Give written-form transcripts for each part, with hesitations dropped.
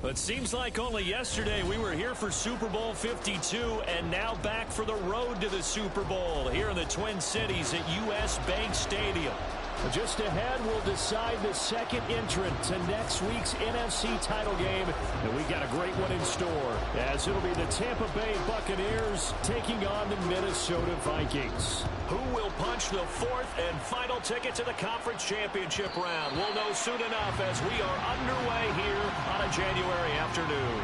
It seems like only yesterday we were here for Super Bowl 52 and now back for the road to the Super Bowl here in the Twin Cities at U.S. Bank Stadium. Just ahead, we'll decide the second entrant to next week's NFC title game. And we've got a great one in store, as it'll be the Tampa Bay Buccaneers taking on the Minnesota Vikings. Who will punch the fourth and final ticket to the conference championship round? We'll know soon enough as we are underway here on a January afternoon.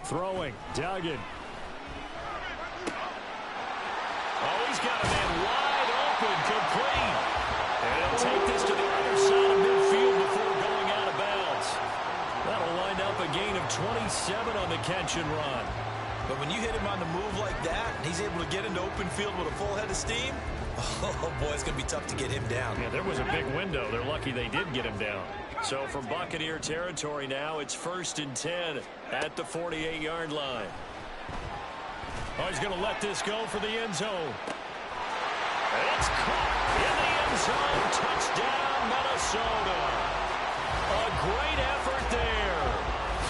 Throwing, Duggan. Oh, he's got a man wide open, complete. And he'll take this to the other side of midfield before going out of bounds. That'll wind up a gain of 27 on the catch and run. But when you hit him on the move like that, and he's able to get into open field with a full head of steam, oh boy, it's going to be tough to get him down. Yeah, there was a big window. They're lucky they did get him down. So from Buccaneer territory now, it's 1st and 10 at the 48-yard line. Oh, he's going to let this go for the end zone. It's caught in the end zone. Touchdown, Minnesota. A great effort there.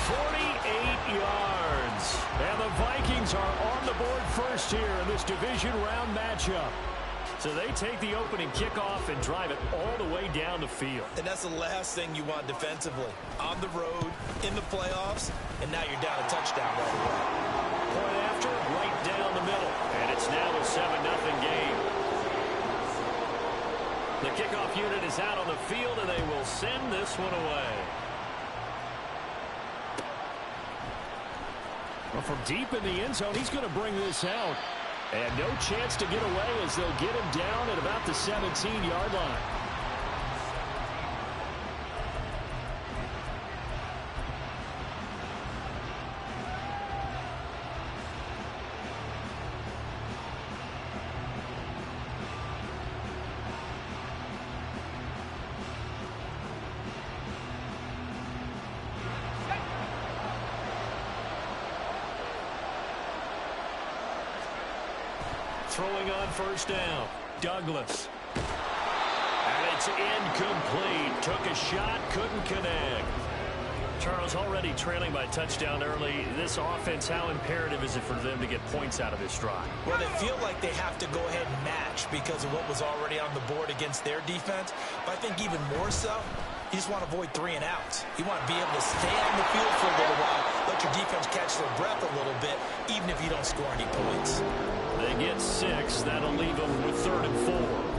48 yards. And the Vikings are on the board first here in this division round matchup. So they take the opening kickoff and drive it all the way down the field. And that's the last thing you want defensively. On the road, in the playoffs, and now you're down a touchdown right away. Point after, right down the middle. And it's now a 7-0 game. The kickoff unit is out on the field, and they will send this one away. Well, from deep in the end zone, he's going to bring this out. And no chance to get away as they'll get him down at about the 17-yard line. Throwing on first down, Douglas. And it's incomplete. Took a shot, couldn't connect. Charles, already trailing by touchdown early. This offense, how imperative is it for them to get points out of this drive? Well, they feel like they have to go ahead and match because of what was already on the board against their defense. But I think even more so, you just want to avoid 3 and outs. You want to be able to stay on the field for a little while, let your defense catch their breath a little bit, even if you don't score any points. They get 6. That'll leave them with 3rd and 4.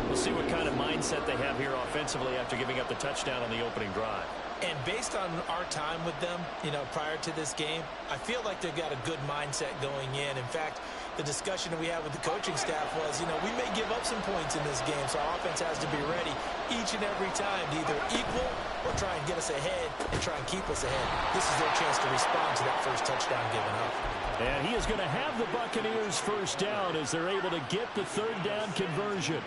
We'll see what kind of mindset they have here offensively after giving up the touchdown on the opening drive. And based on our time with them, prior to this game, I feel like they've got a good mindset going in. In fact, the discussion that we had with the coaching staff was, we may give up some points in this game, so our offense has to be ready each and every time to either equal or try and get us ahead and try and keep us ahead. This is their chance to respond to that first touchdown given up. And he is going to have the Buccaneers first down as they're able to get the 3rd down conversion.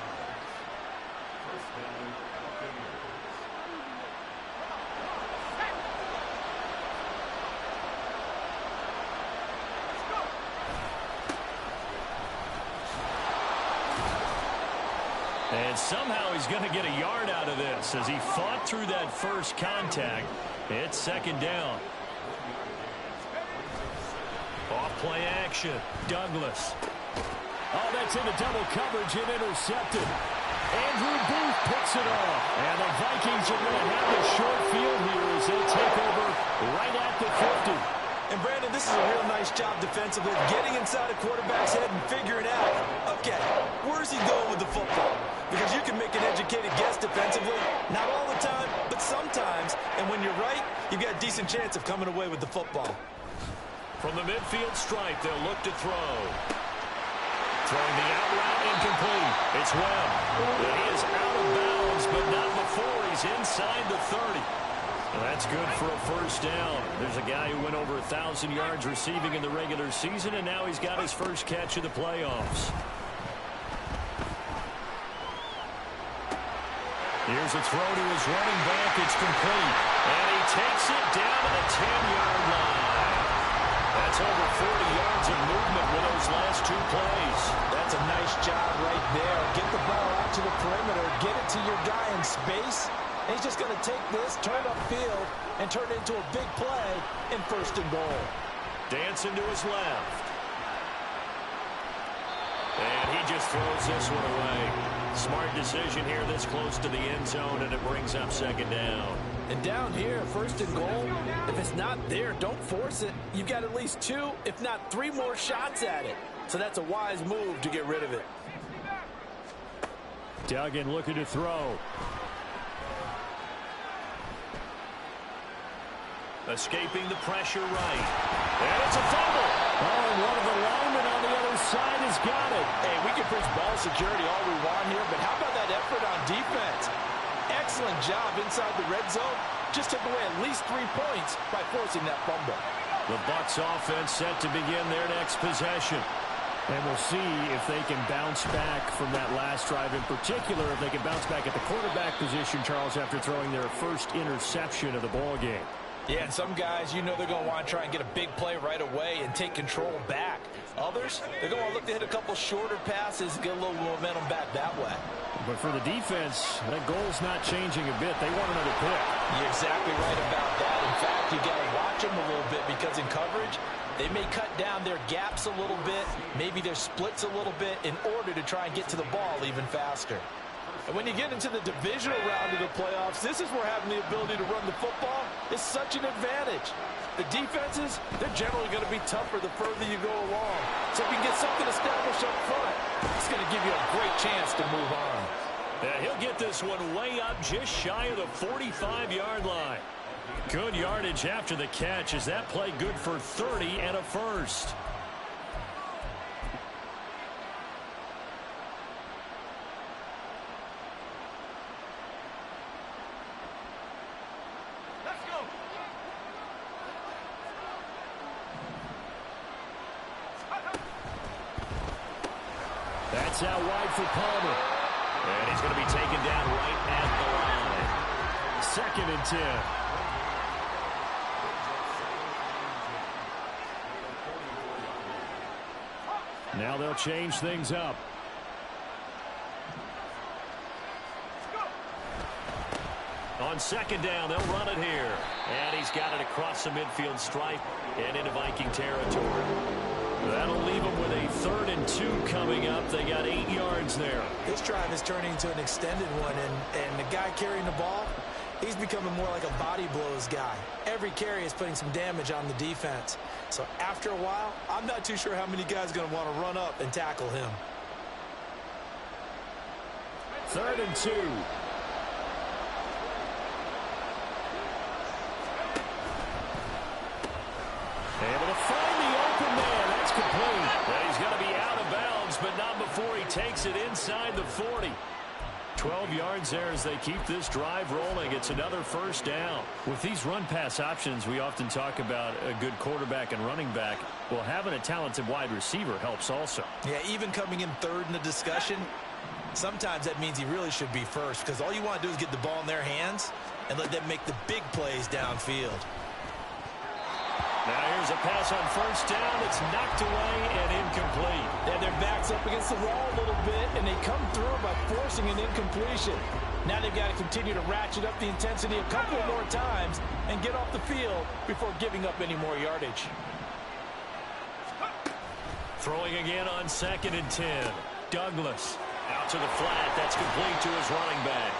And somehow he's going to get a yard out of this as he fought through that first contact. It's 2nd down. Off play action, Douglas. Oh, that's into double coverage and intercepted. Andrew Booth picks it off. And the Vikings are going to have a short field here as they'll take over right at the 50. And, Brandon, this is a real nice job defensively, getting inside a quarterback's head and figuring out, okay, where's he going with the football? Because you can make an educated guess defensively, not all the time, but sometimes. And when you're right, you've got a decent chance of coming away with the football. From the midfield stripe, they'll look to throw. Throwing the out route incomplete. It's Webb. And he is out of bounds, but not before he's inside the 30. Well, that's good for a first down. There's a guy who went over 1,000 yards receiving in the regular season, and now he's got his first catch of the playoffs. Here's a throw to his running back. It's complete. And he takes it down to the 10-yard line. That's over 40 yards of movement with those last two plays. That's a nice job right there. Get the ball out to the perimeter. Get it to your guy in space. And he's just going to take this, turn upfield, and turn it into a big play in 1st and goal. Dancing to his left. And he just throws this one away. Smart decision here this close to the end zone, and it brings up 2nd down. And down here, 1st and goal, if it's not there, don't force it. You've got at least 2, if not 3 more shots at it. So that's a wise move to get rid of it. Duggan looking to throw. Escaping the pressure right. And it's a fumble. Oh, and one of the linemen on the other side has got it. Hey, we can preach ball security all we want here, but how about that effort on defense? Excellent job inside the red zone. Just took away at least 3 points by forcing that fumble. The Bucs offense set to begin their next possession. And we'll see if they can bounce back from that last drive in particular, if they can bounce back at the quarterback position, Charles, after throwing their first interception of the ball game. Yeah, and some guys, you know they're going to want to try and get a big play right away and take control back. Others, they're going to look to hit a couple shorter passes and get a little momentum back that way. But for the defense, that goal's not changing a bit. They want another pick. You're exactly right about that. In fact, you got to watch them a little bit because in coverage, they may cut down their gaps a little bit, maybe their splits a little bit in order to try and get to the ball even faster. And when you get into the divisional round of the playoffs, this is where having the ability to run the football is such an advantage. The defenses, they're generally going to be tougher the further you go along. So if you can get something established up front, it's going to give you a great chance to move on. He'll get this one way up just shy of the 45-yard line. Good yardage after the catch. Is that play good for 30 and a first? That's out wide for Palmer. And he's going to be taken down right at the line. 2nd and 10. Now they'll change things up. On 2nd down, they'll run it here. And he's got it across the midfield stripe and into Viking territory. That'll leave them with a 3rd and 2 coming up. They got 8 yards there. This drive is turning into an extended one, and the guy carrying the ball, he's becoming more like a body blows guy. Every carry is putting some damage on the defense. So after a while, I'm not too sure how many guys are going to want to run up and tackle him. 3rd and 2. Able to find the open man. That's complete. Well, he's going to be out of bounds, but not before he takes it inside the 40. 12 yards there as they keep this drive rolling. It's another 1st down. With these run-pass options, we often talk about a good quarterback and running back. Well, having a talented wide receiver helps also. Yeah, even coming in 3rd in the discussion, sometimes that means he really should be 1st because all you want to do is get the ball in their hands and let them make the big plays downfield. Now here's a pass on 1st down. It's knocked away and incomplete. They have their backs up against the wall a little bit, and they come through by forcing an incompletion. Now they've got to continue to ratchet up the intensity a couple more times and get off the field before giving up any more yardage. Throwing again on 2nd and 10. Douglas out to the flat. That's complete to his running back.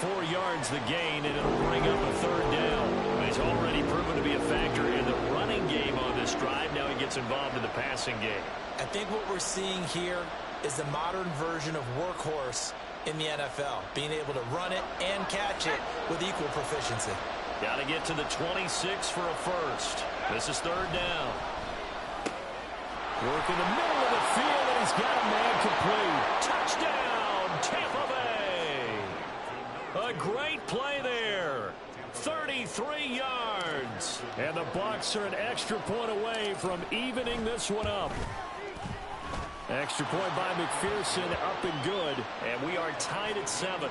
4 yards the gain, and it'll bring up a 3rd down. He's already proven to be a factor in the running game on this drive. Now he gets involved in the passing game. I think what we're seeing here is the modern version of workhorse in the NFL, being able to run it and catch it with equal proficiency. Got to get to the 26 for a first. This is 3rd down. Work in the middle of the field, and he's got a man complete. Touchdown, Tampa Bay. A great play there. 33 yards. And the Bucs are an extra point away from evening this one up. Extra point by McPherson, up and good. And we are tied at 7.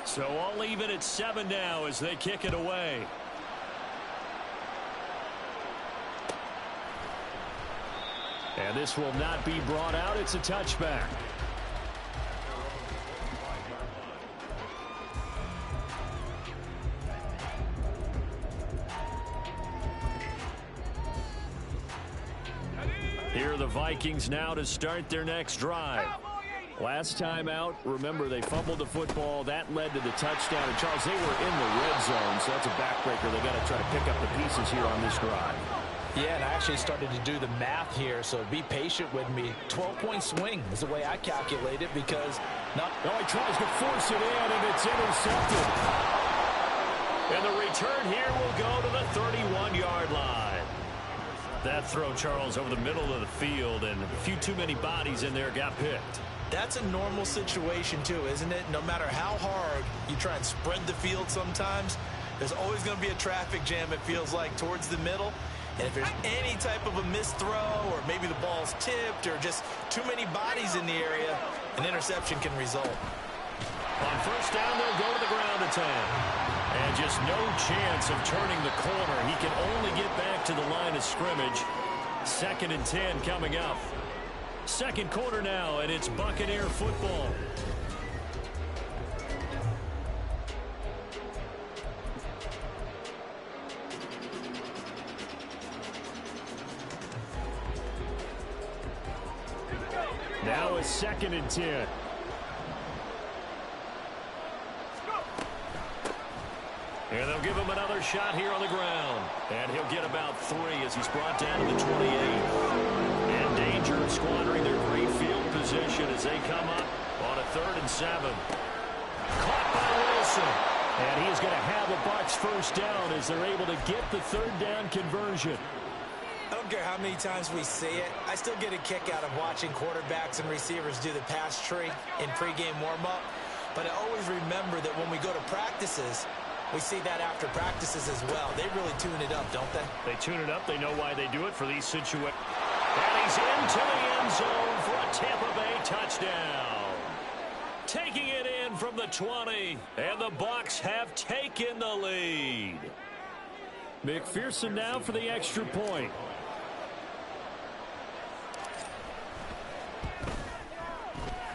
So all even at 7 now as they kick it away. And this will not be brought out. It's a touchback. Here are the Vikings now to start their next drive. Last time out, remember, they fumbled the football. That led to the touchdown. And, Charles, they were in the red zone, so that's a backbreaker. They got to try to pick up the pieces here on this drive. Yeah, and I actually started to do the math here, so be patient with me. 12-point swing is the way I calculate it because he tries to force it in, and it's intercepted. And the return here will go to the 31-yard line. That throw, Charles, over the middle of the field, and a few too many bodies in there got picked. That's a normal situation, too, isn't it? No matter how hard you try and spread the field sometimes, there's always going to be a traffic jam, it feels like, towards the middle. And if there's any type of a missed throw or maybe the ball's tipped or just too many bodies in the area, an interception can result. On first down, they'll go to the ground attack. And just no chance of turning the corner. He can only get back to the line of scrimmage. 2nd and 10 coming up. Second quarter now, and it's Buccaneer football. Now it's 2nd and 10. And they'll give him another shot here on the ground. And he'll get about 3 as he's brought down to the 28. In danger of squandering their great field position as they come up on a 3rd and 7. Caught by Wilson. And he is going to have a Bucs first down as they're able to get the 3rd down conversion. I don't care how many times we see it. I still get a kick out of watching quarterbacks and receivers do the pass tree in pregame warm-up. But I always remember that when we go to practices, we see that after practices as well. They really tune it up, don't they? They tune it up. They know why they do it for these situations. And he's into the end zone for a Tampa Bay touchdown. Taking it in from the 20. And the Bucs have taken the lead. McPherson now for the extra point.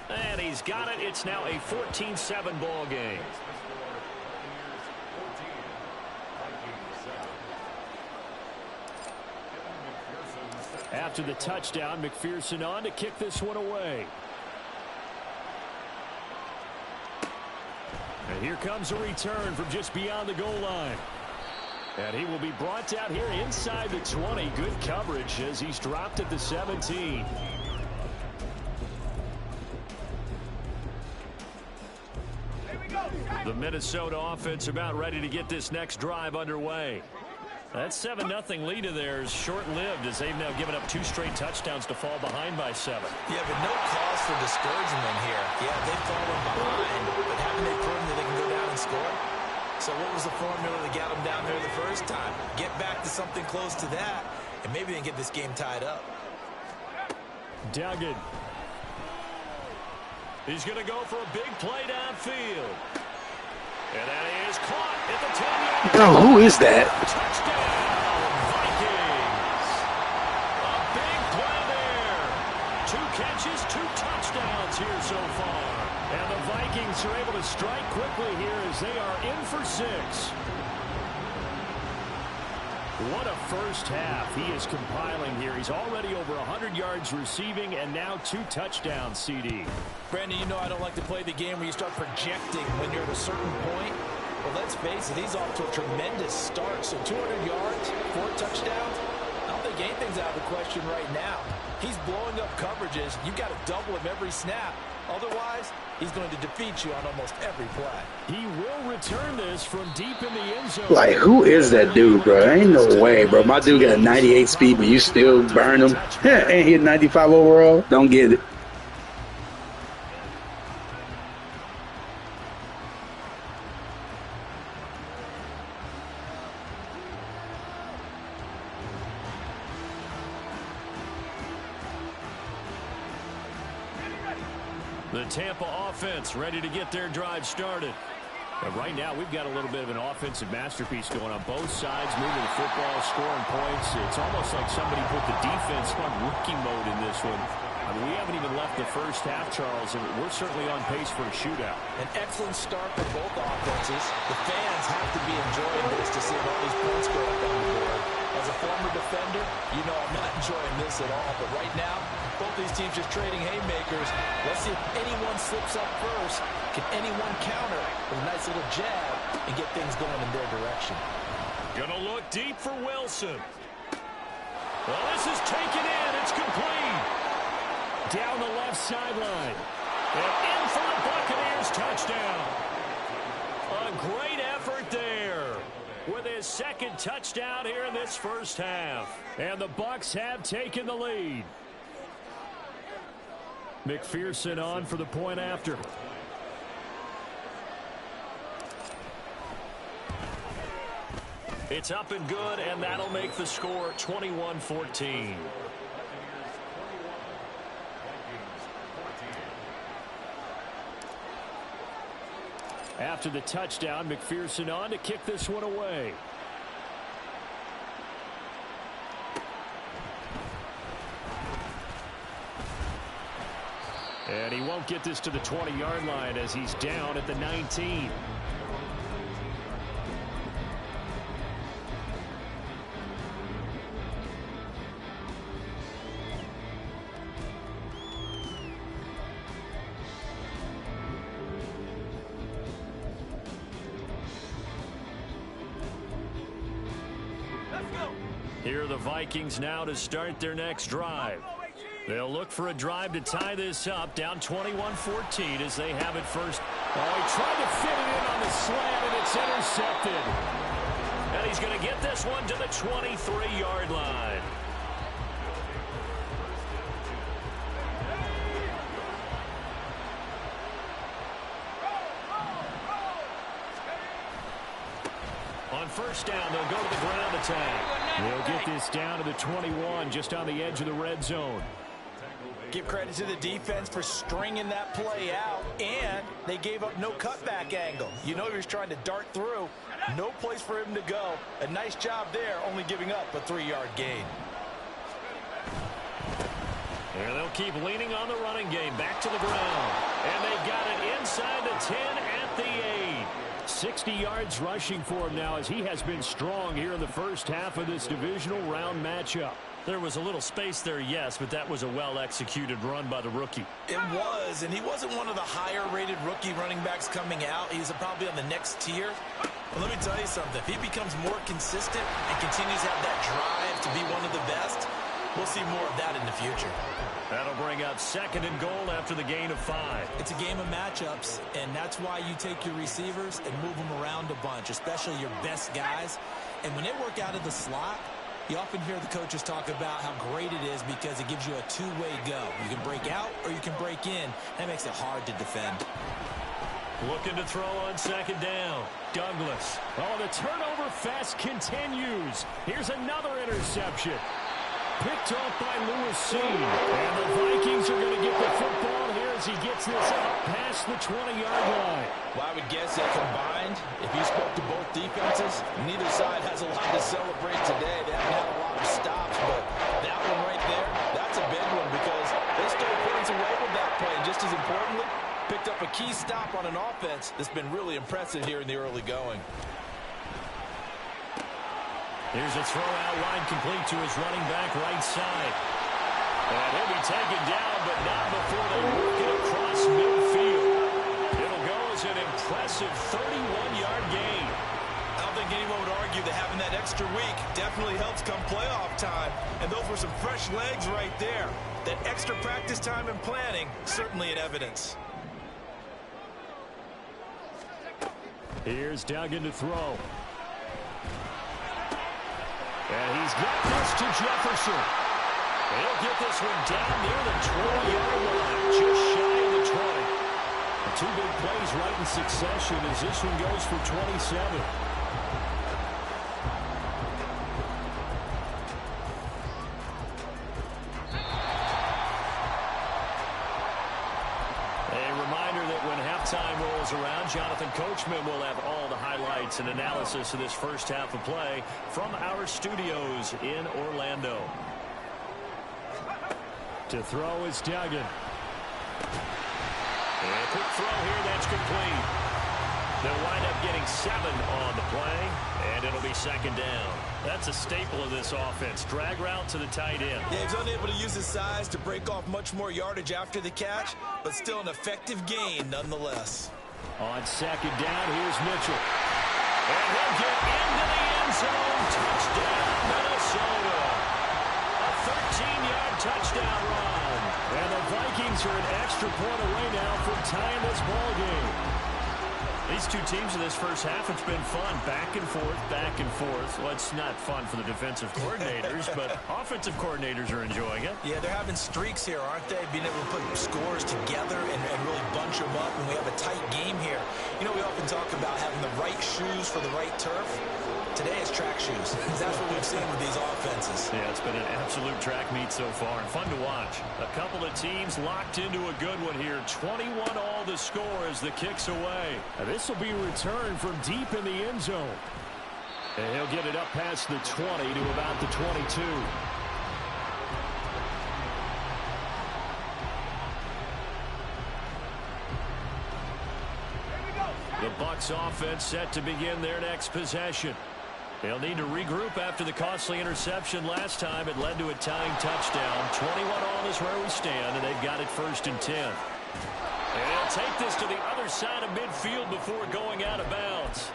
And he's got it. It's now a 14-7 ball game. After the touchdown, McPherson on to kick this one away. And here comes a return from just beyond the goal line. And he will be brought down here inside the 20. Good coverage as he's dropped at the 17. The Minnesota offense about ready to get this next drive underway. That 7-0 lead of theirs short-lived as they've now given up 2 straight touchdowns to fall behind by 7. Yeah, but no cause for discouragement here. Yeah, they've fallen behind, but haven't they proven that they can go down and score? So what was the formula that got them down there the first time? Get back to something close to that, and maybe they can get this game tied up. Duggan. He's going to go for a big play downfield. And that is caught at the 10-yard line. Oh, who is that? Touchdown, Vikings. A big play there. 2 catches, 2 touchdowns here so far. And the Vikings are able to strike quickly here as they are in for 6. What a first half he is compiling here. He's already over 100 yards receiving and now 2 touchdowns, CD. Brandon, you know I don't like to play the game where you start projecting when you're at a certain point. Well, let's face it, he's off to a tremendous start. So 200 yards, 4 touchdowns. I don't think anything's out of the question right now. He's blowing up coverages. You've got to double him every snap. Otherwise, he's going to defeat you on almost every play. He will return this from deep in the end zone. Like, who is that dude, bro? Ain't no way, bro. My dude got 98 speed, but you still burn him. Ain't he 95 overall? Don't get it. The Tampa offense ready to get their drive started. And right now, we've got a little bit of an offensive masterpiece going on both sides, moving the football, scoring points. It's almost like somebody put the defense on rookie mode in this one. I mean, we haven't even left the first half, Charles, and we're certainly on pace for a shootout. An excellent start for both offenses. The fans have to be enjoying this to see all these points go up on the board. As a former defender, you know I'm not enjoying this at all. But right now, both these teams just trading haymakers. Let's see if anyone slips up first. Can anyone counter with a nice little jab and get things going in their direction? Gonna look deep for Wilson. Well, this is taken in. It's complete. Down the left sideline. And in for the Buccaneers touchdown. A great effort there with his second touchdown here in this first half. And the Bucs have taken the lead. McPherson on for the point after. It's up and good, and that'll make the score 21-14. After the touchdown, McPherson on to kick this one away. And he won't get this to the 20-yard line as he's down at the 19. Here are the Vikings now to start their next drive. They'll look for a drive to tie this up, down 21-14 as they have it first. Oh, he tried to fit it in on the slant, and it's intercepted. And he's going to get this one to the 23-yard line. On first down, they'll go to the ground attack. They'll get this down to the 21, just on the edge of the red zone. Give credit to the defense for stringing that play out, and they gave up no cutback angle. You know he was trying to dart through. No place for him to go. A nice job there, only giving up a 3-yard gain. And they'll keep leaning on the running game, back to the ground. And they've got it inside the 10 at the 8. 60 yards rushing for him now as he has been strong here in the first half of this divisional round matchup. There was a little space there, yes, but that was a well-executed run by the rookie. It was, and he wasn't one of the higher-rated rookie running backs coming out. He's probably on the next tier. But let me tell you something. If he becomes more consistent and continues to have that drive to be one of the best, we'll see more of that in the future. That'll bring up second and goal after the gain of 5. It's a game of matchups, and that's why you take your receivers and move them around a bunch, especially your best guys. And when they work out of the slot, you often hear the coaches talk about how great it is because it gives you a two-way go. You can break out or you can break in. That makes it hard to defend. Looking to throw on second down. Douglas. Oh, the turnover fest continues. Here's another interception. Picked off by Lewis C. And the Vikings are going to get the football here as he gets this up past the 20-yard line. Well, I would guess that combined, if you spoke to both defenses, neither side has a lot to celebrate today. They haven't had a lot of stops, but that one right there, that's a big one because they stole points away with that play. And just as importantly, picked up a key stop on an offense that's been really impressive here in the early going. Here's a throw out line complete to his running back right side. And he'll be taken down, but not before they work it across midfield. It'll go as an impressive 31-yard gain. I don't think anyone would argue that having that extra week definitely helps come playoff time. And those were some fresh legs right there. That extra practice time and planning, certainly in evidence. Here's Duggan to throw. And he's got this to Jefferson. He'll get this one down near the 20-yard line, just shy of the 20. Two big plays right in succession as this one goes for 27. A reminder that when halftime rolls rolls around, Jonathan Coachman will have all the highlights and analysis of this first half of play from our studios in Orlando. To throw is Duggan. And a quick throw here, that's complete. They'll wind up getting 7 on the play, and it'll be second down. That's a staple of this offense. Drag route to the tight end. Yeah, he's unable to use his size to break off much more yardage after the catch, but still an effective gain nonetheless. On second down, here's Mitchell. And he'll get into the end zone. Touchdown, Minnesota. A 13-yard touchdown run. And the Vikings are an extra point away now from tying this ball game. These two teams in this first half, it's been fun. Back and forth, back and forth. Well, it's not fun for the defensive coordinators, but offensive coordinators are enjoying it. Yeah, they're having streaks here, aren't they? Being able to put scores together and really bunch them up, and we have a tight game here. You know, we often talk about having the right shoes for the right turf. Today it's track shoes. That's what we've seen with these offenses. Yeah, it's been an absolute track meet so far, and fun to watch. A couple of teams locked into a good one here. 21 all the score as the kick's away. Now this will be returned from deep in the end zone. And he'll get it up past the 20 to about the 22. The Bucs offense set to begin their next possession. They'll need to regroup after the costly interception last time. It led to a tying touchdown. 21 all is where we stand, and they've got it 1st and 10. And they'll take this to the other side of midfield before going out of bounds.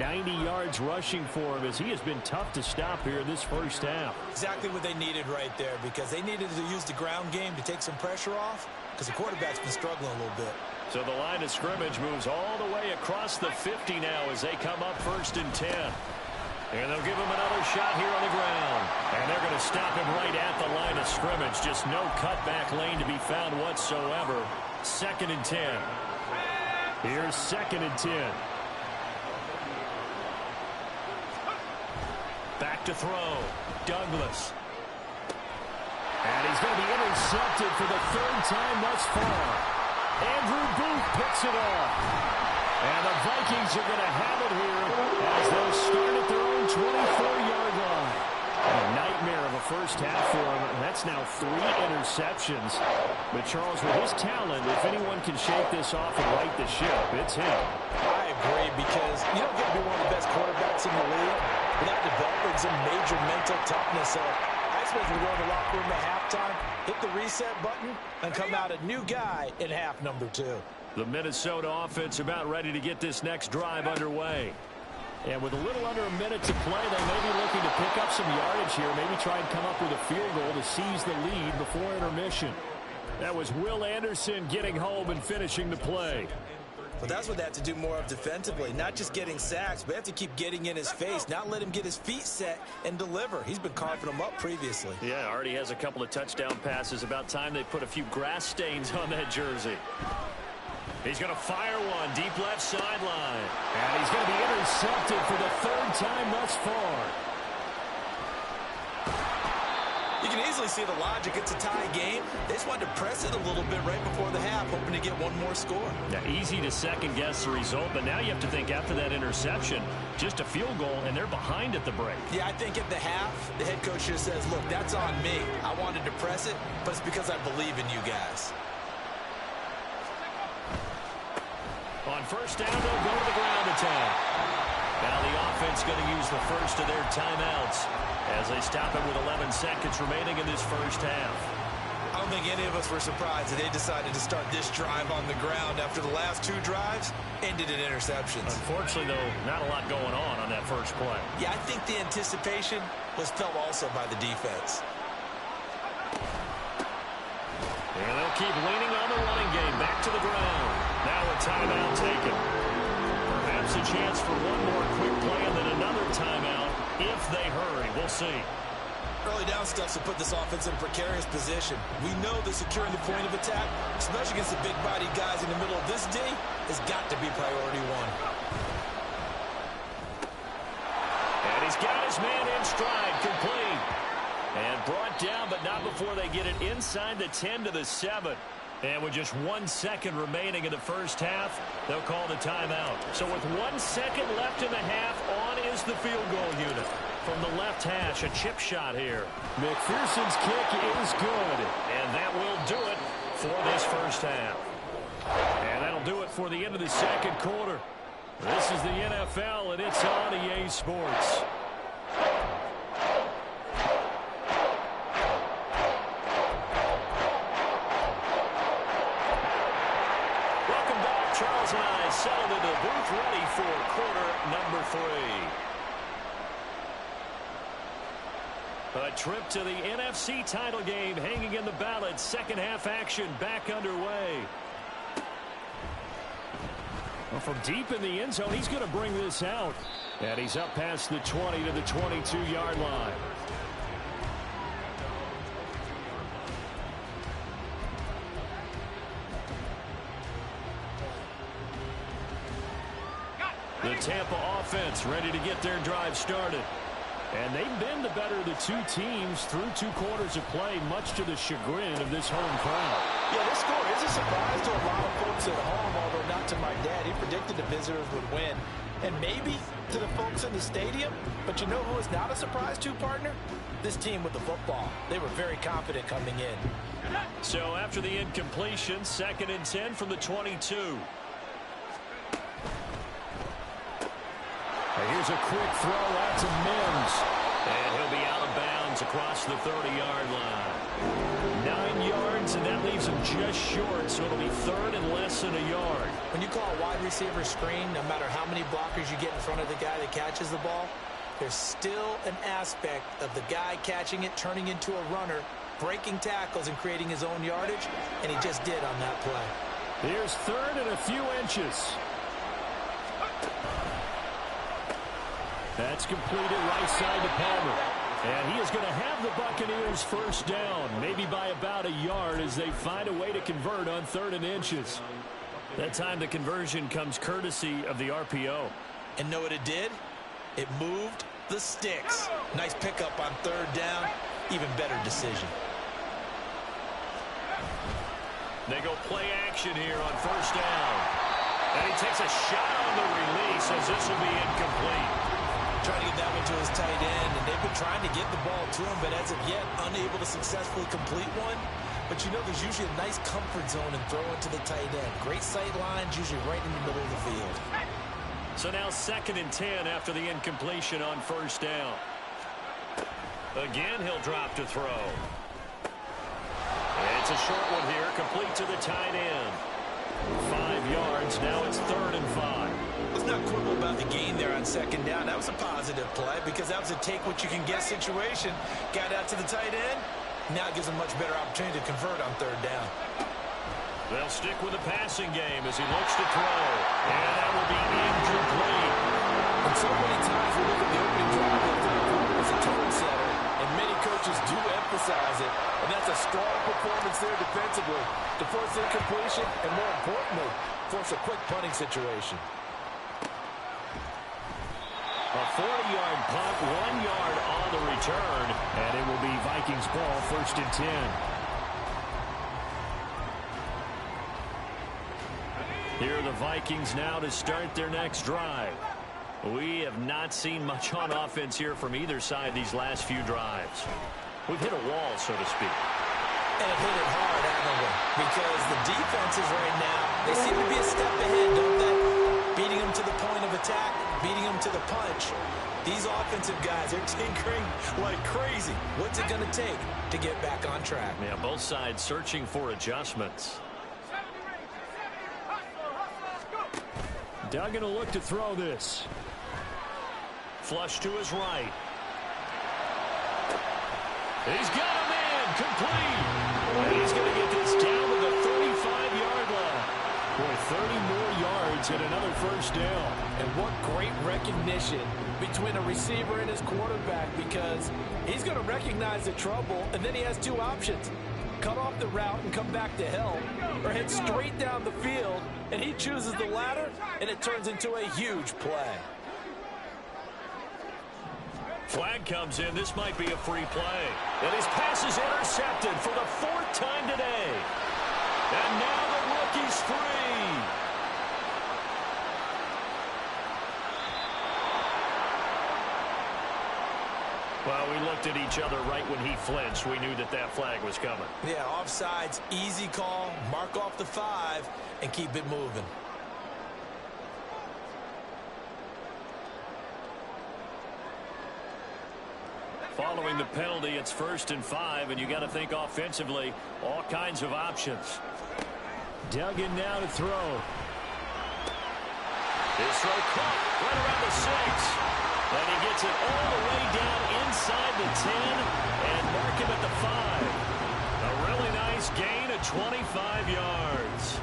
90 yards rushing for him as he has been tough to stop here in this first half. Exactly what they needed right there, because they needed to use the ground game to take some pressure off, because the quarterback's been struggling a little bit. So the line of scrimmage moves all the way across the 50 now as they come up 1st and 10. And they'll give him another shot here on the ground. And they're going to stop him right at the line of scrimmage. Just no cutback lane to be found whatsoever. 2nd and 10. Here's 2nd and 10. Back to throw. Douglas. And he's going to be intercepted for the 3rd time thus far. Andrew Booth picks it off. And the Vikings are going to have it here as they'll start at their own 24-yard line. A nightmare of a first half for him. That's now 3 interceptions. But Charles, with his talent, if anyone can shake this off and right the ship, it's him. I agree, because you don't get to be one of the best quarterbacks in the league without developing some major mental toughness. So I suppose we go in the locker room at halftime, hit the reset button, and come out a new guy in half number 2. The Minnesota offense about ready to get this next drive underway. And with a little under a minute to play, they may be looking to pick up some yardage here, maybe try and come up with a field goal to seize the lead before intermission. That was Will Anderson getting home and finishing the play. But that's what they have to do more of defensively, not just getting sacks, but have to keep getting in his face, not let him get his feet set and deliver. He's been carving them up previously. Yeah, already has a couple of touchdown passes. About time they put a few grass stains on that jersey. He's going to fire one deep left sideline. And he's going to be intercepted for the 3rd time thus far. You can easily see the logic. It's a tie game. They just wanted to press it a little bit right before the half, hoping to get one more score. Now, easy to second-guess the result, but now you have to think after that interception, just a field goal, and they're behind at the break. Yeah, I think at the half, the head coach just says, look, that's on me. I wanted to press it, but it's because I believe in you guys. On first down, they'll go to the ground attack. Now the offense going to use the first of their timeouts as they stop it with 11 seconds remaining in this first half. I don't think any of us were surprised that they decided to start this drive on the ground after the last 2 drives ended in interceptions. Unfortunately, though, not a lot going on that first play. Yeah, I think the anticipation was felt also by the defense. And they'll keep leaning on the running game. Back to the ground. Now a timeout taken. Perhaps a chance for one more quick play and then another timeout if they hurry. We'll see. Early down stuff to put this offense in a precarious position. We know that securing the point of attack, especially against the big-bodied guys in the middle of this D, has got to be priority 1. And he's got his man in stride, complete. And brought down, but not before they get it inside the 10 to the 7. And with just 1 second remaining in the first half, they'll call the timeout. So with 1 second left in the half, on is the field goal unit. From the left hash, a chip shot here. McPherson's kick is good. And that will do it for this first half. And that'll do it for the end of the second quarter. This is the NFL, and it's on EA Sports. Welcome back. Charles and I settled into the booth, ready for quarter number 3. A trip to the NFC title game hanging in the balance. Second half action back underway. Well, from deep in the end zone, he's going to bring this out. And he's up past the 20 to the 22-yard line. The Tampa offense ready to get their drive started. And they've been the better of the two teams through 2 quarters of play, much to the chagrin of this home crowd. Yeah, this score is a surprise to a lot of folks at home, although not to my dad. He predicted the visitors would win. And maybe to the folks in the stadium. But you know who is not a surprise to, partner? This team with the football. They were very confident coming in. So after the incompletion, 2nd and 10 from the 22. Here's a quick throw out to Mims. And he'll be out of bounds across the 30-yard line. 9 yards, and that leaves him just short, so it'll be 3rd and less than a yard. When you call a wide receiver screen, no matter how many blockers you get in front of the guy that catches the ball, there's still an aspect of the guy catching it, turning into a runner, breaking tackles and creating his own yardage, and he just did on that play. Here's 3rd and a few inches. That's completed right side to Palmer. And he is going to have the Buccaneers first down, maybe by about a yard as they find a way to convert on 3rd and inches. That time the conversion comes courtesy of the RPO. And know what it did? It moved the sticks. Nice pickup on 3rd down. Even better decision. They go play action here on 1st down. And he takes a shot on the release as this will be incomplete. Trying to get that one to his tight end, and they've been trying to get the ball to him, but as of yet, unable to successfully complete one. But you know there's usually a nice comfort zone in throwing to the tight end. Great sight lines, usually right in the middle of the field. So now 2nd and 10 after the incompletion on 1st down. Again, he'll drop to throw. It's a short one here, complete to the tight end. 5 yards, now it's 3rd and 5. Let's not quibble about the gain there on 2nd down. That was a positive play because that was a take-what-you-can-get situation. Got out to the tight end. Now it gives him a much better opportunity to convert on 3rd down. They'll stick with the passing game as he looks to throw. And that will be incomplete. And so many times we look at the opening drive of the 3rd quarter as a tone setter, and many coaches do emphasize it. And that's a strong performance there defensively to force incompletion and, more importantly, force a quick punting situation. A 40-yard punt, 1 yard on the return, and it will be Vikings ball, 1st and 10. Here are the Vikings now to start their next drive. We have not seen much on offense here from either side these last few drives. We've hit a wall, so to speak. And have hit it hard, haven't we? Because the defenses right now, they seem to be a step ahead, don't they? Beating them to the point of attack, beating them to the punch. These offensive guys are tinkering like crazy. What's it going to take to get back on track? Yeah, both sides searching for adjustments. Doug going to look to throw this. Flush to his right. He's got him in, complete. And he's going to get this down to the 35-yard line. Boy, 30 more yards and another first down. And what great recognition between a receiver and his quarterback, because he's going to recognize the trouble, and then he has 2 options. Cut off the route and come back to help, or head straight down the field, and he chooses the latter, and it turns into a huge play. Flag comes in. This might be a free play. And his pass is intercepted for the 4th time today. And looked at each other right when he flinched. We knew that that flag was coming. Yeah, offsides, easy call, mark off the 5, and keep it moving. Following the penalty, it's 1st and 5, and you got to think offensively, all kinds of options. Duggan now to throw. His throw caught right around the 6. And he gets it all the way down inside the 10 and mark him at the 5. A really nice gain of 25 yards.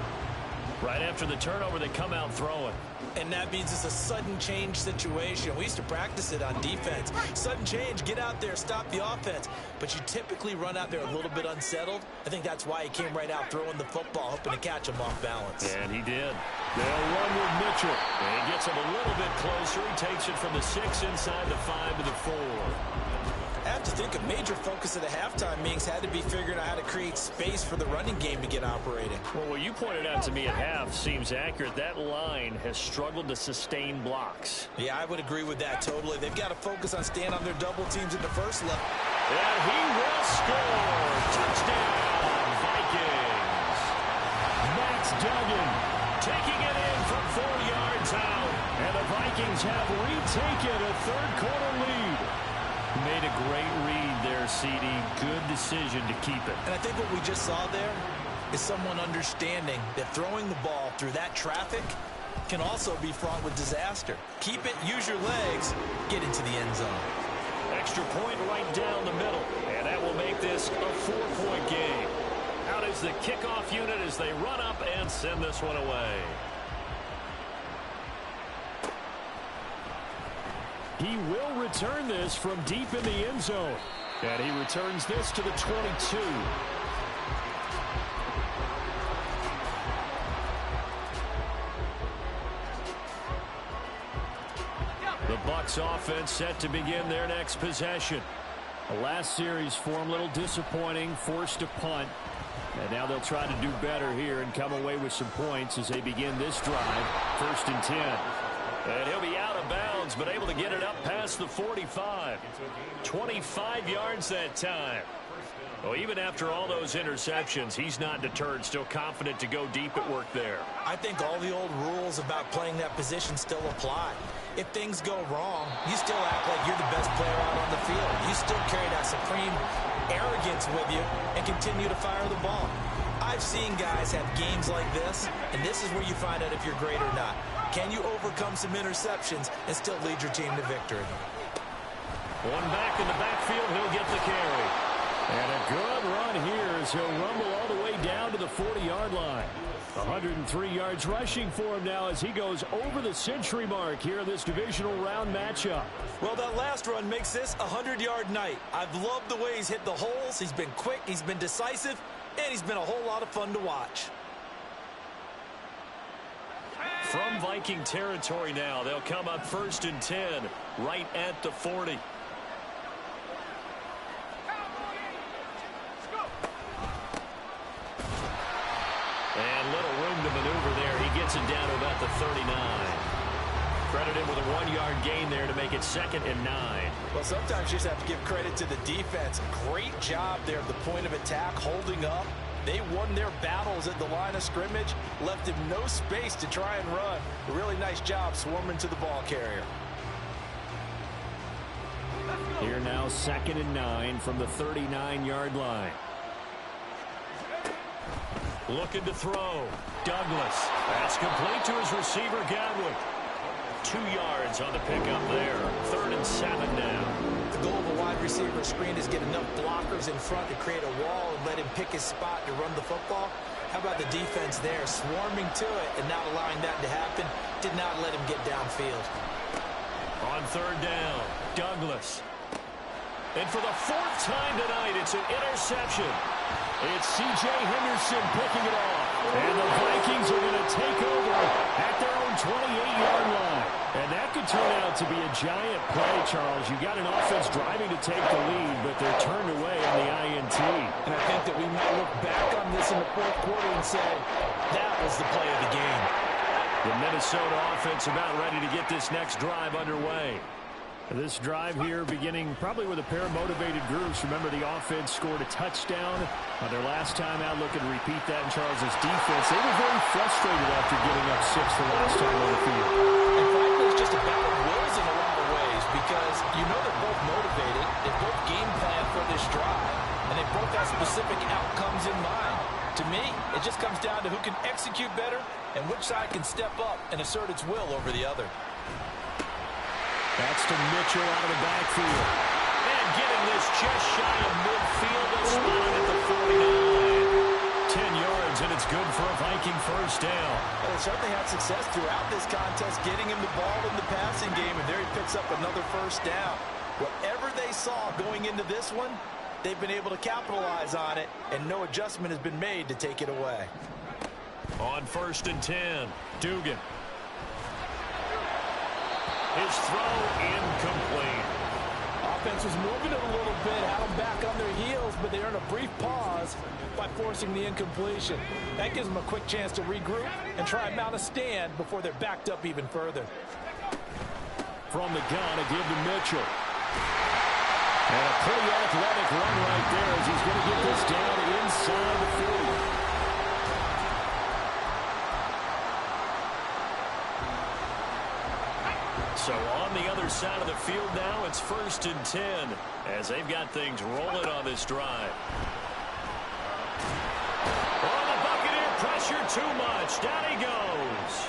Right after the turnover, they come out throwing. And that means it's a sudden change situation. We used to practice it on defense. Sudden change, get out there, stop the offense. But you typically run out there a little bit unsettled. I think that's why he came right out throwing the football, hoping to catch him off balance. And he did. They'll run with Mitchell. And he gets him a little bit closer. He takes it from the 6 inside the 5 to the 4. I have to think a major focus of the halftime meetings had to be figuring out how to create space for the running game to get operating. Well, what you pointed out to me at half seems accurate. That line has struggled to sustain blocks. Yeah, I would agree with that totally. They've got to focus on staying on their double teams at the first level. And he will score. Touchdown, Vikings. Max Duggan Taking it in from 4 yards out. and the Vikings have retaken a third-quarter lead. Made a great read there, CD. Good decision to keep it. And I think what we just saw there is someone understanding that throwing the ball through that traffic can also be fraught with disaster. Keep it, use your legs, get into the end zone. Extra point right down the middle. And that will make this a 4-point game. Out is the kickoff unit as they run up and send this one away. He will return this from deep in the end zone. And he returns this to the 22. The Bucs offense set to begin their next possession. The last series for him, a little disappointing, forced to punt. And now they'll try to do better here and come away with some points as they begin this drive. 1st and 10. And he'll be out of bounds, but able to get it up past the 45. 25 yards that time. Well, even after all those interceptions, he's not deterred, still confident to go deep at work there. I think all the old rules about playing that position still apply. If things go wrong, you still act like you're the best player out on the field. You still carry that supreme arrogance with you and continue to fire the ball. I've seen guys have games like this, and this is where you find out if you're great or not. Can you overcome some interceptions and still lead your team to victory? One back in the backfield, he'll get the carry. And a good run here as he'll rumble all the way down to the 40-yard line. 103 yards rushing for him now as he goes over the century mark here in this divisional round matchup. Well, that last run makes this a 100-yard night. I've loved the way he's hit the holes. He's been quick, he's been decisive, and he's been a whole lot of fun to watch. From Viking territory now, they'll come up 1st and 10, right at the 40. And little room to maneuver there. He gets it down to about the 39. Credit him with a 1-yard gain there to make it 2nd and 9. Well, sometimes you just have to give credit to the defense. Great job there at the point of attack, holding up. They won their battles at the line of scrimmage, left him no space to try and run. A really nice job swarming to the ball carrier. Here now 2nd and 9 from the 39-yard line. Looking to throw. Douglas. That's complete to his receiver, Godwin. 2 yards on the pickup there. 3rd and 7 now. The goal of a wide receiver screen is get enough blockers in front to create a wall and let him pick his spot to run the football. How about the defense there, swarming to it and not allowing that to happen? Did not let him get downfield. On 3rd down, Douglas. And for the 4th time tonight, it's an interception. It's C.J. Henderson picking it off. And the Vikings are going to take over at their own 28-yard line. And that could turn out to be a giant play, Charles. You got an offense driving to take the lead, but they're turned away on the INT. And I think that we might look back on this in the 4th quarter and say, that was the play of the game. The Minnesota offense about ready to get this next drive underway. This drive here beginning probably with a pair of motivated groups. Remember, the offense scored a touchdown on their last time out. Looking to repeat that in Charles' defense. They were very frustrated after giving up 6 the last time on the field. And frankly, it's just a battle of wills in a lot of ways because you know they're both motivated. They both game plan for this drive, and they both have specific outcomes in mind. To me, it just comes down to who can execute better and which side can step up and assert its will over the other. That's to Mitchell out of the backfield. And getting this just shy of midfield, a spot at the 49. 10 yards, and it's good for a Viking first down. Well, they certainly had success throughout this contest, getting him the ball in the passing game, and there he picks up another first down. Whatever they saw going into this one, they've been able to capitalize on it, and no adjustment has been made to take it away. On 1st and 10, Dugan. His throw incomplete. Offense was moving it a little bit, had them back on their heels, but they earned a brief pause by forcing the incompletion. That gives them a quick chance to regroup and try and mount a stand before they're backed up even further. From the gun, a give to Mitchell. And a pretty athletic run right there as he's going to get this down inside the 40. So on the other side of the field now, it's 1st and 10 as they've got things rolling on this drive. Oh, the Buccaneer pressure too much. Down he goes.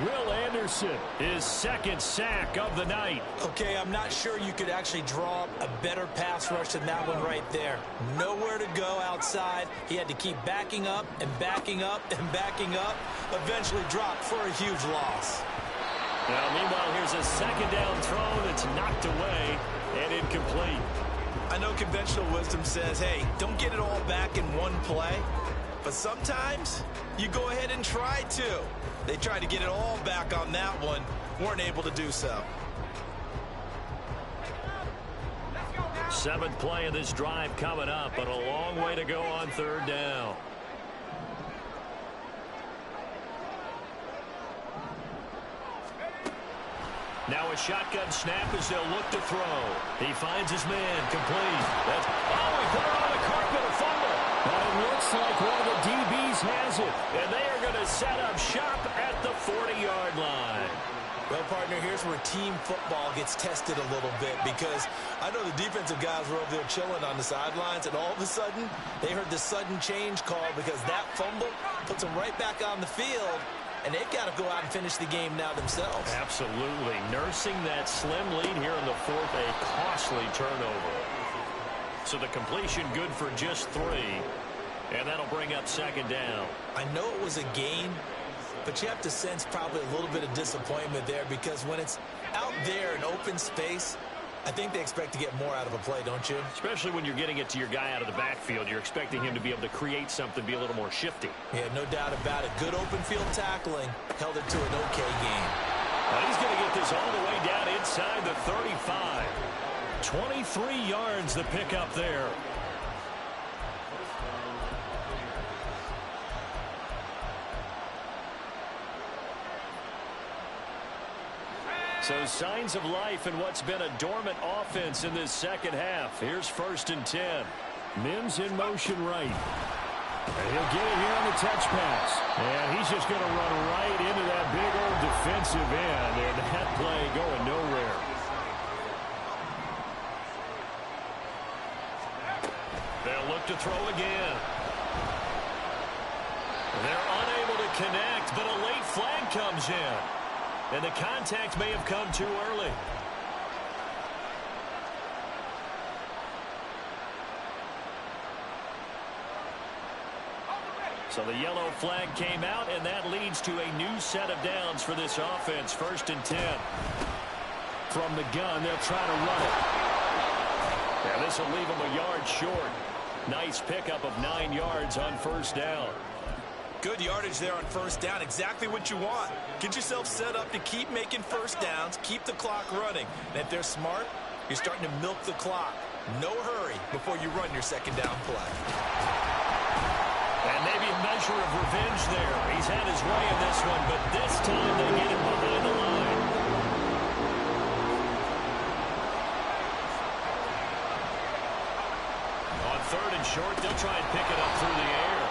Will Anderson, his 2nd sack of the night. Okay, I'm not sure you could actually draw up a better pass rush than that one right there. Nowhere to go outside. He had to keep backing up and backing up and backing up. Eventually dropped for a huge loss. Now, meanwhile, here's a 2nd down throw that's knocked away and incomplete. I know conventional wisdom says, hey, don't get it all back in one play. But sometimes you go ahead and try to. They tried to get it all back on that one. Weren't able to do so. 7th play of this drive coming up, but a long way to go on 3rd down. Now a shotgun snap as they'll look to throw. He finds his man complete. He put it on the carpet, a fumble. But it looks like one of the DBs has it. And they are going to set up shop at the 40-yard line. Well, partner, here's where team football gets tested a little bit because I know the defensive guys were over there chilling on the sidelines, and all of a sudden they heard the sudden change call because that fumble puts them right back on the field. And they've got to go out and finish the game now themselves. Absolutely. Nursing that slim lead here in the 4th, a costly turnover. So the completion good for just 3. And that'll bring up 2nd down. I know it was a gain, but you have to sense probably a little bit of disappointment there because when it's out there in open space, I think they expect to get more out of a play, don't you? Especially when you're getting it to your guy out of the backfield. You're expecting him to be able to create something, be a little more shifty. Yeah, no doubt about it. Good open field tackling held it to an okay game. Now he's going to get this all the way down inside the 35. 23 yards the pickup there. So signs of life in what's been a dormant offense in this 2nd half. Here's 1st and 10. Mims in motion right. And he'll get it here on the touch pass. And he's just going to run right into that big old defensive end. And that play going nowhere. They'll look to throw again. They're unable to connect, but a late flag comes in. And the contact may have come too early. So the yellow flag came out, and that leads to a new set of downs for this offense. 1st and 10. From the gun, they'll try to run it. And this will leave them a yard short. Nice pickup of 9 yards on 1st down. Good yardage there on 1st down. Exactly what you want. Get yourself set up to keep making 1st downs, keep the clock running. And if they're smart, you're starting to milk the clock. No hurry before you run your 2nd down play. And maybe a measure of revenge there. He's had his way in this one, but this time they get him behind the line. short. They'll try and pick it up through the air.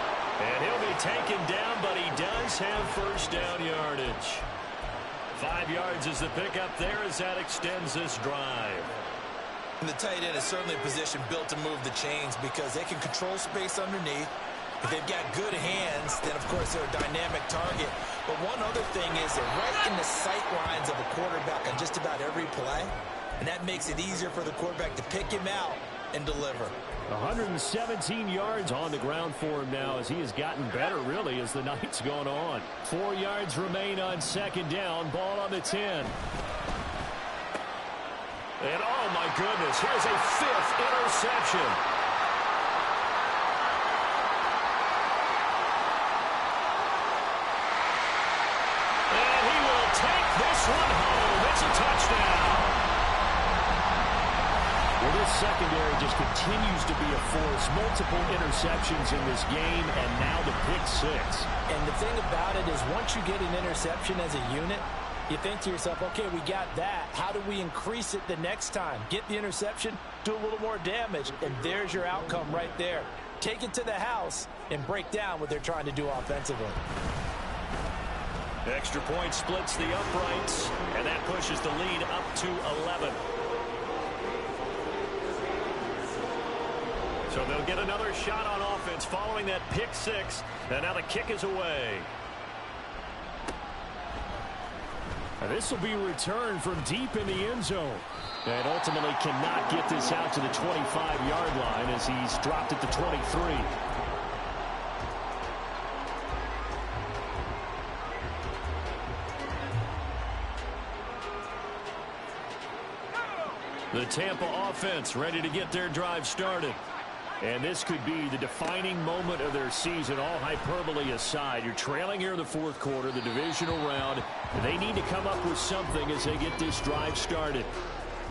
And he'll be taken down, but he does have first down yardage. 5 yards is the pickup there as that extends this drive. And the tight end is certainly a position built to move the chains because they can control space underneath. If they've got good hands, then, of course, they're a dynamic target. But one other thing is they're right in the sight lines of a quarterback on just about every play, and that makes it easier for the quarterback to pick him out and deliver. 117 yards on the ground for him now as he has gotten better, really, as the night's gone on. 4 yards remain on second down. Ball on the 10. And, oh, my goodness, here's a 5th interception. And he will take this one home. It's a touchdown. Well, this secondary just continues to be a force. Multiple interceptions in this game, and now the pick 6. And the thing about it is once you get an interception as a unit, you think to yourself, okay, we got that. How do we increase it the next time? Get the interception, do a little more damage, and there's your outcome right there. Take it to the house and break down what they're trying to do offensively. Extra point splits the uprights, and that pushes the lead up to 11. So they'll get another shot on offense following that pick 6, and now the kick is away. This will be returned from deep in the end zone. And ultimately cannot get this out to the 25-yard line as he's dropped it to 23. The Tampa offense ready to get their drive started. And this could be the defining moment of their season, all hyperbole aside. You're trailing here in the fourth quarter, the divisional round. They need to come up with something as they get this drive started.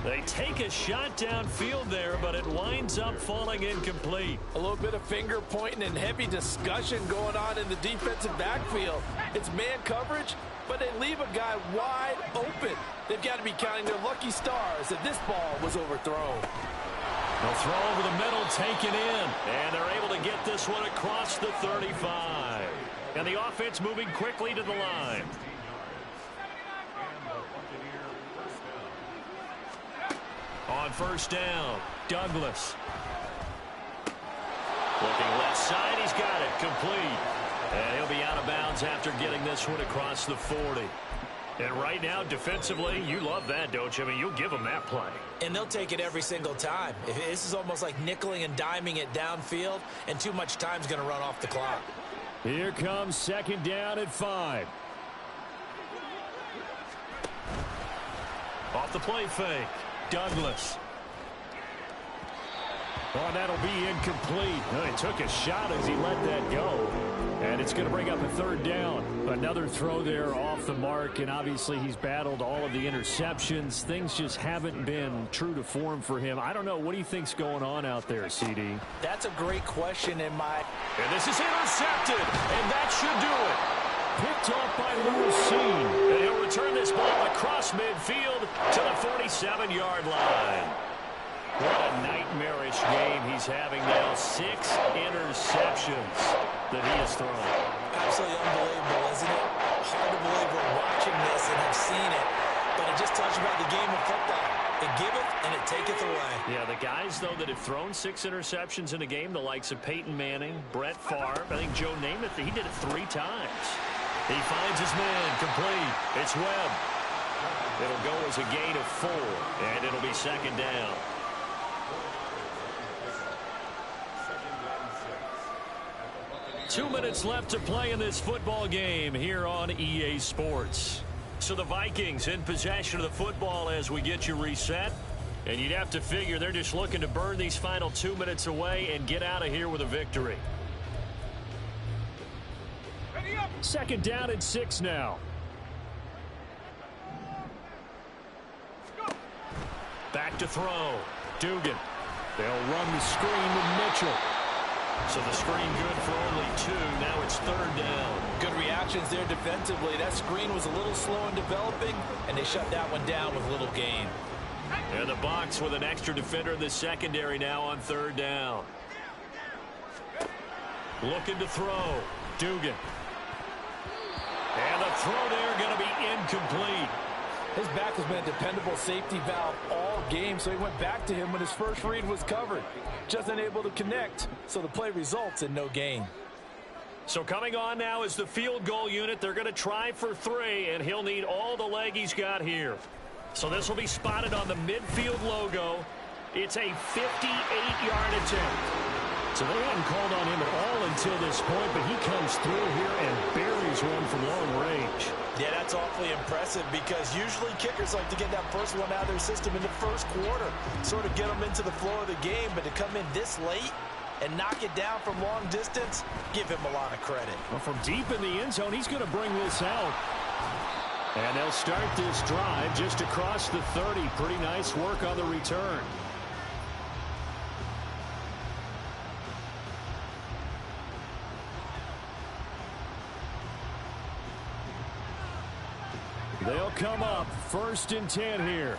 They take a shot downfield there, but it winds up falling incomplete. A little bit of finger pointing and heavy discussion going on in the defensive backfield. It's man coverage, but they leave a guy wide open. They've got to be counting their lucky stars that this ball was overthrown. They'll throw over the middle, taken in, and they're able to get this one across the 35. And the offense moving quickly to the line. On first down, Douglas. Looking left side, he's got it, complete. And he'll be out of bounds after getting this one across the 40. And right now, defensively, you love that, don't you? I mean, you'll give them that play. And they'll take it every single time. This is almost like nickeling and diming it downfield, and too much time's going to run off the clock. Here comes second down at 5. Off the play fake, Douglas. Oh, that'll be incomplete. Well, he took a shot as he let that go. And it's going to bring up a third down. Another throw there off the mark, and obviously he's battled all of the interceptions. Things just haven't been true to form for him. I don't know. What do you think's going on out there, CD? That's a great question in my... And this is intercepted, and that should do it. Picked off by Lucine. And he'll return this ball across midfield to the 47-yard line. What a nightmarish game he's having now. 6 interceptions that he has thrown. Absolutely unbelievable, isn't it? Hard to believe we're watching this and have seen it. But it just tells you about the game of football. It giveth and it taketh away. Yeah, the guys, though, that have thrown 6 interceptions in a game, the likes of Peyton Manning, Brett Favre, I think Joe Namath, he did it 3 times. He finds his man, complete. It's Webb. It'll go as a gain of 4, and it'll be second down. Two minutes left to play in this football game here on EA Sports. So the Vikings in possession of the football as we get you reset. And you'd have to figure they're just looking to burn these final 2 minutes away and get out of here with a victory. Second down and 6 now. Back to throw. Dugan. They'll run the screen with Mitchell. So the screen good for only 2. Now it's third down. Good reactions there defensively. That screen was a little slow in developing, and they shut that one down with little gain. And the box with an extra defender in the secondary now on third down. Looking to throw. Dugan. And the throw there going to be incomplete. His back has been a dependable safety valve all game, so he went back to him when his first read was covered. Just unable to connect, so the play results in no gain. So coming on now is the field goal unit. They're going to try for 3, and he'll need all the leg he's got here. So this will be spotted on the midfield logo. It's a 58-yard attempt. So they hadn't called on him at all until this point, but he comes through here and buries one from long range. Yeah, that's awfully impressive because usually kickers like to get that first one out of their system in the first quarter, sort of get them into the flow of the game, but to come in this late and knock it down from long distance, give him a lot of credit. Well, from deep in the end zone, he's going to bring this out. And they'll start this drive just across the 30. Pretty nice work on the return. They'll come up 1st and 10 here.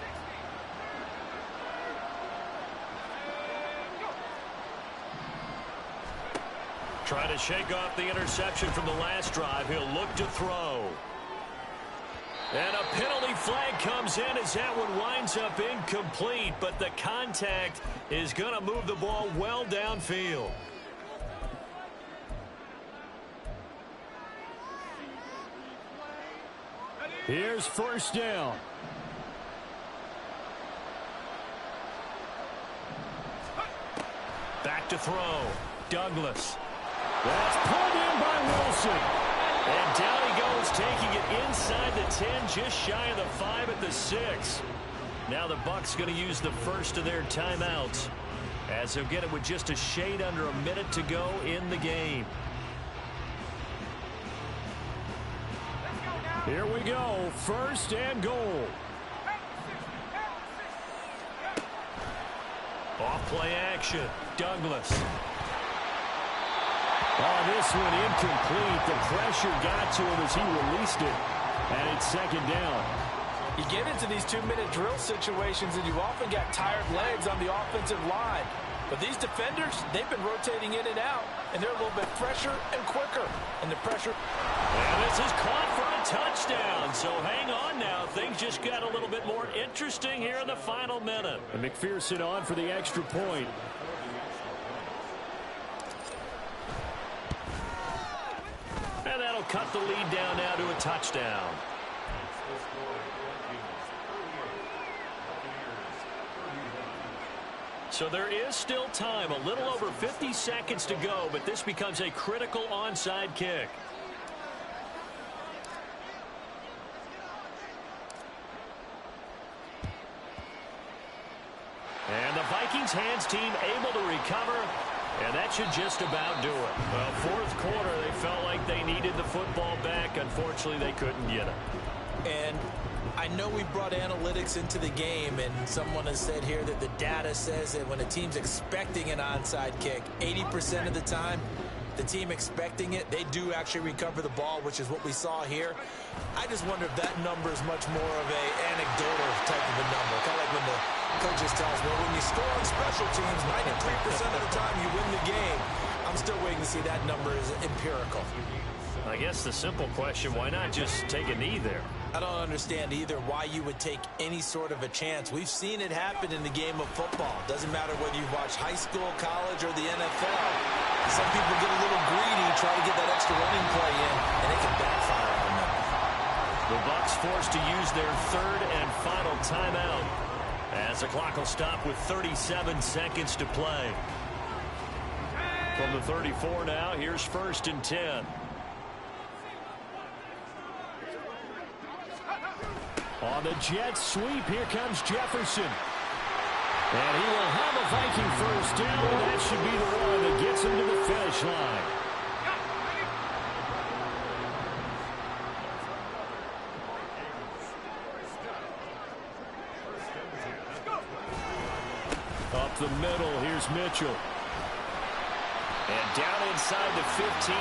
Trying to shake off the interception from the last drive. He'll look to throw. And a penalty flag comes in as that one winds up incomplete, but the contact is going to move the ball well downfield. Here's 1st down. Back to throw. Douglas. That's pulled in by Wilson. And down he goes, taking it inside the 10, just shy of the 5 at the 6. Now the Bucs going to use the first of their timeouts, as they'll get it with just a shade under a minute to go in the game. Here we go, 1st and goal. Off play action. Douglas. Oh, this one incomplete. The pressure got to him as he released it. And it's 2nd down. You get into these 2-minute drill situations and you often got tired legs on the offensive line. But these defenders, they've been rotating in and out, and they're a little bit fresher and quicker. And the pressure... And this is caught for a touchdown. So hang on now. Things just got a little bit more interesting here in the final minute. And McPherson on for the extra point. And that'll cut the lead down now to a touchdown. So there is still time, a little over 50 seconds to go, but this becomes a critical onside kick. And the Vikings hands team able to recover, and that should just about do it. Well, 4th quarter, they felt like they needed the football back. Unfortunately, they couldn't get it. And I know we brought analytics into the game, and someone has said here that the data says that when a team's expecting an onside kick, 80% of the time, the team expecting it, they do actually recover the ball, which is what we saw here. I just wonder if that number is much more of a anecdotal type of a number. Kind of like when the coaches tell us, well, when you score on special teams, 93% of the time you win the game. I'm still waiting to see that number is empirical. I guess the simple question, why not just take a knee there? I don't understand either why you would take any sort of a chance. We've seen it happen in the game of football. Doesn't matter whether you watch high school, college, or the NFL. Some people get a little greedy, try to get that extra running play in, and it can backfire on them. The Bucs forced to use their 3rd and final timeout, as the clock will stop with 37 seconds to play. From the 34 now, here's 1st and 10. On the jet sweep, here comes Jefferson. And he will have a Viking 1st down, and that should be the one that gets him to the finish line. Up the middle, here's Mitchell. And down inside the 15.